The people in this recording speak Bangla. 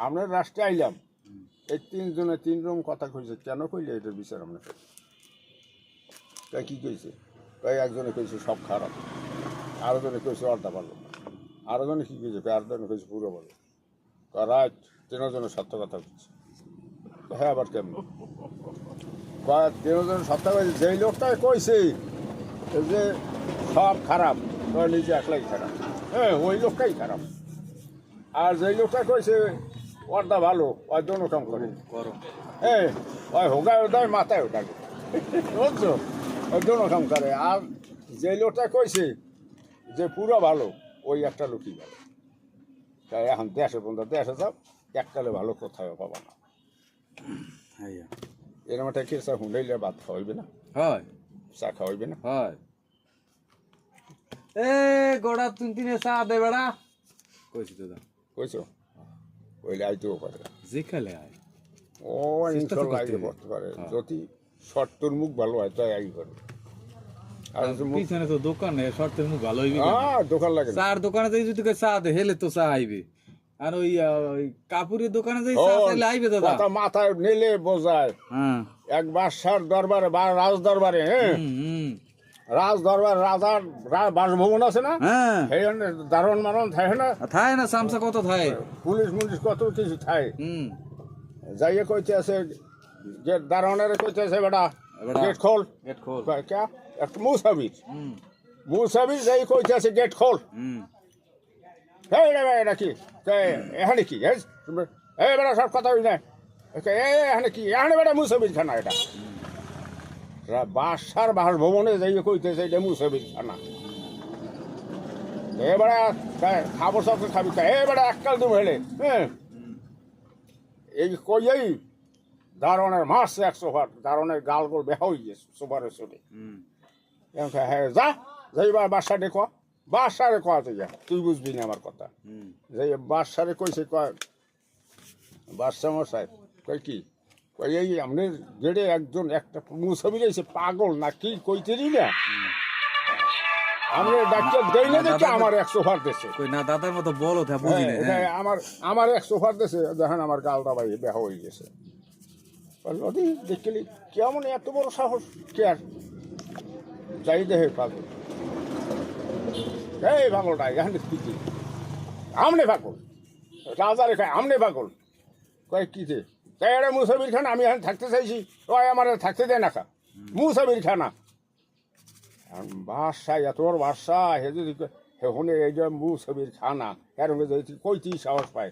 আমরা রাষ্ট্রে আইলাম এই তিনজনে তিন রকম কথা কইছে কেন কইলে এটার বিচার আমরা তাই কী কইছে তাই একজনে কইছে সব খারাপ আরো জনে কইছে অর্ধা ভালো আরো জনে কী কইছে আরো জনে কইছে পুরো ভালো রাইট তিনজনে সত্য কথা কইছে হ্যাঁ আবার কেমন তিনজনে সত্য কইছে যেই লোকটাই কইছে যে সব খারাপ নিজে একলাই খারাপ হ্যাঁ ওই লোকটাই খারাপ আর যেই লোকটা কইছে অর্ধা ভালো ওই দোনো কাম করে হ্যাঁ ওই হোগায় ওটাই মাথায় ওটাই বুঝছো ওই দোনো কাম করে আর যে লোকটা কইছে যে পুরো ভালো ওই একটা লোকই ভালো তাই এখন দেশে বন্ধু দেশে যাও এককালে ভালো কোথাও পাবা না এরকম একটা কেসা হুঁড়াইলে ভাত খাওয়াইবে না হয় চা খাওয়াইবে না হয় এ গোড়া তুই তিনে চা দে বেড়া কইছি তো দা কইছো ওইলে আইতেও পারে যে খেলে আয় ও ইনশাল্লাহ আইতে করতে পারে যদি শর্তর মুখ ভালো হয় তাই আই করে আর পিছনে তো দোকানে শর্তের মুখ ভালো হইবি দোকান লাগে চার দোকানে যাই যদি চা দে হেলে তো চা আইবে আর ওই কাপুরের দোকানে যাই চা চাইলে আইবে দাদা কথা মাথায় নিলে বোঝায় হ্যাঁ এক বাদশার দরবারে বা রাজ দরবারে হ্যাঁ রাজ দরবার রাজার বাসভবন আছে না হ্যাঁ সেই দারণ মারণ থাকে না থায় না সামসা কত থায় পুলিশ মুলিশ কত কিছু থাকে যাইয়ে কইতে আছে গেট দারোয়ানের কইতে আছে বেটা গেট খোল গেট খোল क्या একটা মুসাবির যাই কইতে আছে গেট খোল এই রে এটা কি এখানে কি এই বেটা সব কথা হই না এখানে কি এখানে বেটা মুসাবির খানা এটা বাসার বাসভবনে যাইয়ে কইতেছে এটা মুসাবির খানা এবারে খাবো সব খাবি এবারে এককাল তুমি হেলে হ্যাঁ এই কইয়াই দারোয়ানের মাস 100 ভাট দারোয়ানের গাল গোল বেহা হয়ে গেছে সুপারের চলে হ্যাঁ যা যাইবা বাসারে ক বাসারে কয়া তুই যা তুই বুঝবি না আমার কথা যাই বাসারে কইছে কয় বাদশা মশাই কই কি কই এই আপনি গেড়ে একজন একটা মুসাফির এসে পাগল না কি কইতেরি না আমি ডাক্তার দেই না দেখে আমার 100 ভাট দিছে কই না দাদার মতো বলো থা বুঝি না আমার 100 ভাট দিছে দেখেন আমার গালটা ভাই বেহা হয়ে গেছে নদী দেখলি কেমন এত বড় সাহস কে আর যাই দেহে পাগল এই পাগলটা এখানে কি আমনে পাগল রাজারে খায় আমনে পাগল কয় কিতে তাই এটা মুসাফির খানা আমি এখানে থাকতে চাইছি ওই আমার থাকতে দেয় না খা মুসাফির খানা বাদশা এত বড় বাদশা হে যদি হে হনে এই যে মুসাফির খানা এর যদি কইতেই সাহস পায়